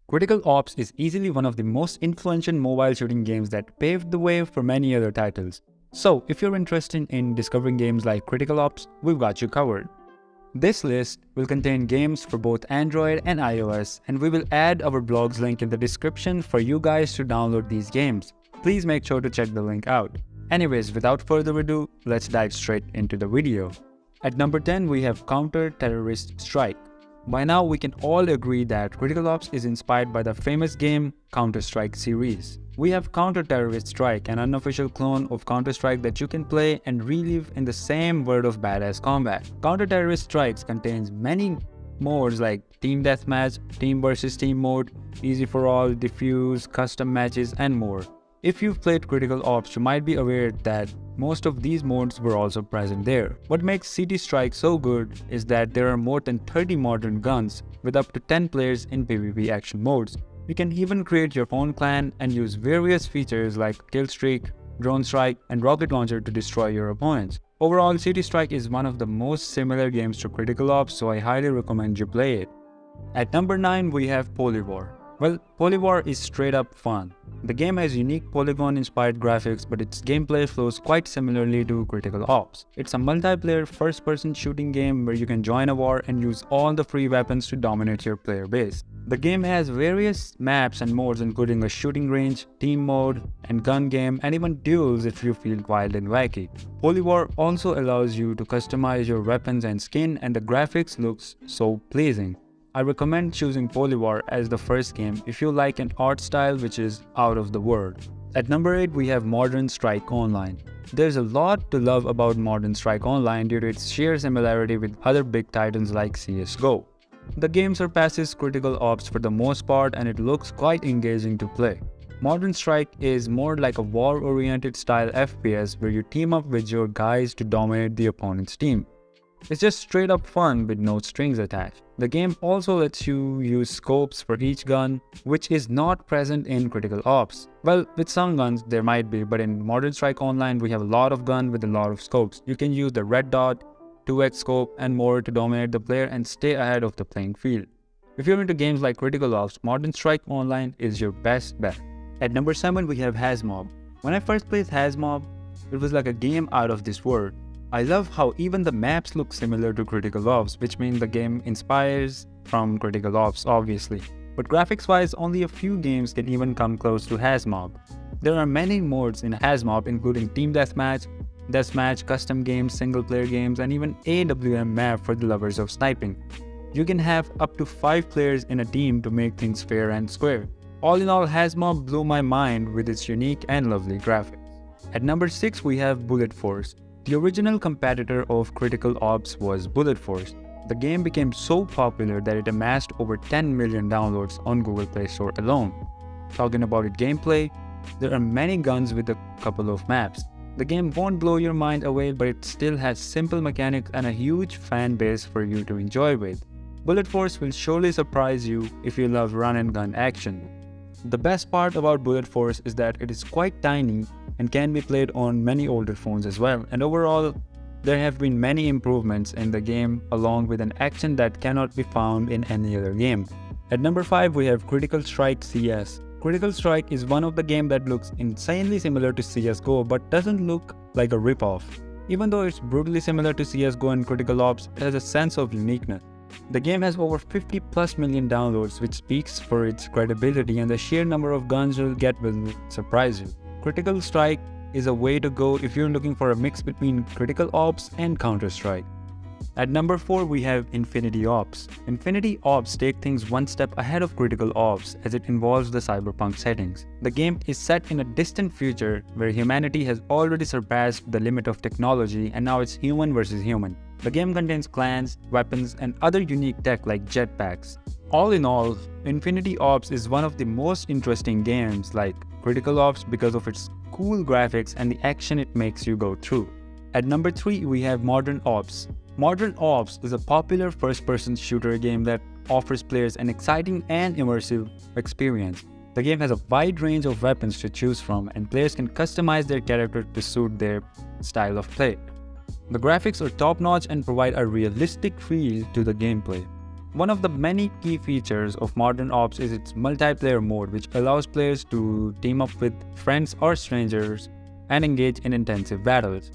Critical Ops is easily one of the most influential mobile shooting games that paved the way for many other titles. So, if you're interested in discovering games like Critical Ops, we've got you covered. This list will contain games for both Android and iOS, and we will add our blog's link in the description for you guys to download these games. Please make sure to check the link out. Anyways, without further ado, let's dive straight into the video. At number 10, we have Counter-Terrorist Strike. By now, we can all agree that Critical Ops is inspired by the famous game Counter-Strike series. We have Counter-Terrorist Strike, an unofficial clone of Counter-Strike that you can play and relive in the same world of badass combat. Counter-Terrorist Strikes contains many modes like Team Deathmatch, Team vs Team mode, Easy for All, Diffuse, Custom Matches, and more. If you've played Critical Ops, you might be aware that most of these modes were also present there. What makes CT Strike so good is that there are more than 30 modern guns with up to 10 players in PvP action modes. You can even create your own clan and use various features like Kill Streak, Drone Strike, and Rocket Launcher to destroy your opponents. Overall, CT Strike is one of the most similar games to Critical Ops, so I highly recommend you play it. At number 9, we have Polywar. Well, Polywar is straight up fun. The game has unique polygon-inspired graphics, but its gameplay flows quite similarly to Critical Ops. It's a multiplayer first-person shooting game where you can join a war and use all the free weapons to dominate your player base. The game has various maps and modes including a shooting range, team mode, and gun game, and even duels if you feel wild and wacky. Polywar also allows you to customize your weapons and skin, and the graphics looks so pleasing. I recommend choosing Polywar as the first game if you like an art style which is out of the world. At number 8, we have Modern Strike Online. There's a lot to love about Modern Strike Online due to its sheer similarity with other big titans like CSGO. The game surpasses Critical Ops for the most part, and it looks quite engaging to play. Modern Strike is more like a war-oriented style FPS where you team up with your guys to dominate the opponent's team. It's just straight up fun with no strings attached. The game also lets you use scopes for each gun, which is not present in Critical Ops. Well, with some guns there might be, but in Modern Strike Online we have a lot of guns with a lot of scopes. You can use the red dot, 2x scope, and more to dominate the player and stay ahead of the playing field. If you're into games like Critical Ops, Modern Strike Online is your best bet. At number 7, we have HasMob. When I first played HasMob, it was like a game out of this world. I love how even the maps look similar to Critical Ops, which means the game inspires from Critical Ops obviously. But graphics-wise, only a few games can even come close to HasMob. There are many modes in HasMob including Team Deathmatch, custom games, single-player games, and even AWM map for the lovers of sniping. You can have up to 5 players in a team to make things fair and square. All in all, HasMob blew my mind with its unique and lovely graphics. At number 6, we have Bullet Force. The original competitor of Critical Ops was Bullet Force. The game became so popular that it amassed over 10 million downloads on Google Play Store alone. Talking about its gameplay, there are many guns with a couple of maps. The game won't blow your mind away, but it still has simple mechanics and a huge fan base for you to enjoy with. Bullet Force will surely surprise you if you love run and gun action. The best part about Bullet Force is that it is quite tiny and can be played on many older phones as well, and overall, there have been many improvements in the game along with an action that cannot be found in any other game. At number 5, we have Critical Strike CS. Critical Strike is one of the games that looks insanely similar to CSGO but doesn't look like a ripoff. Even though it's brutally similar to CSGO and Critical Ops, it has a sense of uniqueness. The game has over 50+ million downloads, which speaks for its credibility, and the sheer number of guns you'll get will surprise you. Critical Strike is a way to go if you're looking for a mix between Critical Ops and Counter-Strike. At number 4, we have Infinity Ops. Infinity Ops take things one step ahead of Critical Ops as it involves the cyberpunk settings. The game is set in a distant future where humanity has already surpassed the limit of technology and now it's human versus human. The game contains clans, weapons, and other unique tech like jetpacks. All in all, Infinity Ops is one of the most interesting games like Critical Ops because of its cool graphics and the action it makes you go through. At number 3, we have Modern Ops. Modern Ops is a popular first-person shooter game that offers players an exciting and immersive experience. The game has a wide range of weapons to choose from, and players can customize their character to suit their style of play. The graphics are top-notch and provide a realistic feel to the gameplay. One of the many key features of Modern Ops is its multiplayer mode, which allows players to team up with friends or strangers and engage in intensive battles.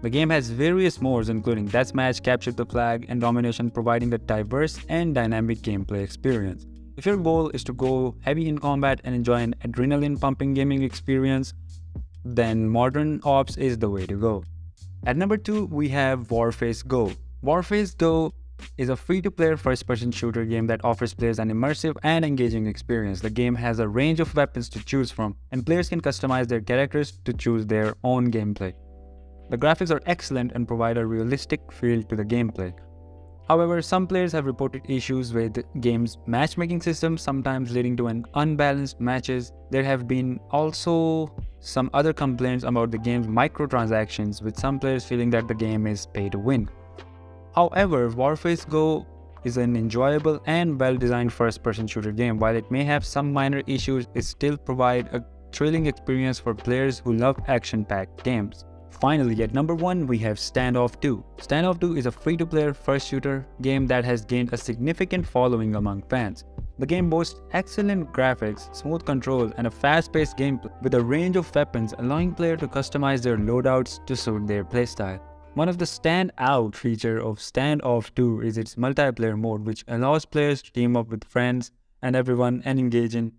The game has various modes including Deathmatch, Capture the Flag, and Domination, providing a diverse and dynamic gameplay experience. If your goal is to go heavy in combat and enjoy an adrenaline-pumping gaming experience, then Modern Ops is the way to go. At number 2, we have Warface Go. Warface Go is a free-to-play first-person shooter game that offers players an immersive and engaging experience. The game has a range of weapons to choose from, and players can customize their characters to choose their own gameplay. The graphics are excellent and provide a realistic feel to the gameplay. However, some players have reported issues with the game's matchmaking system, sometimes leading to unbalanced matches. There have been also some other complaints about the game's microtransactions, with some players feeling that the game is pay to win. However, Warface Go is an enjoyable and well-designed first-person shooter game. While it may have some minor issues, it still provides a thrilling experience for players who love action-packed games. Finally, at number 1, we have Standoff 2. Standoff 2 is a free-to-play first shooter game that has gained a significant following among fans. The game boasts excellent graphics, smooth controls, and a fast-paced gameplay with a range of weapons, allowing players to customize their loadouts to suit their playstyle. One of the standout features of Standoff 2 is its multiplayer mode, which allows players to team up with friends and everyone and engage in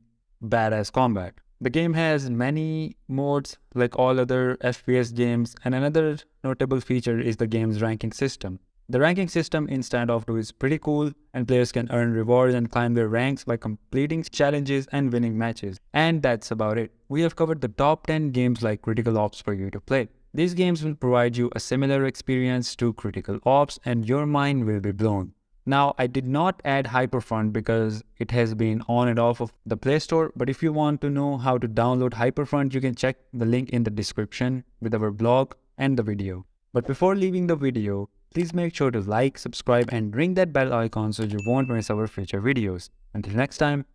badass combat. The game has many modes like all other FPS games, and another notable feature is the game's ranking system. The ranking system in Standoff 2 is pretty cool, and players can earn rewards and climb their ranks by completing challenges and winning matches. And that's about it. We have covered the top 10 games like Critical Ops for you to play. These games will provide you a similar experience to Critical Ops, and your mind will be blown. Now, I did not add Hyperfront because it has been on and off of the Play Store, but if you want to know how to download Hyperfront, you can check the link in the description with our blog and the video. But before leaving the video, please make sure to like, subscribe, and ring that bell icon so you won't miss our future videos. Until next time,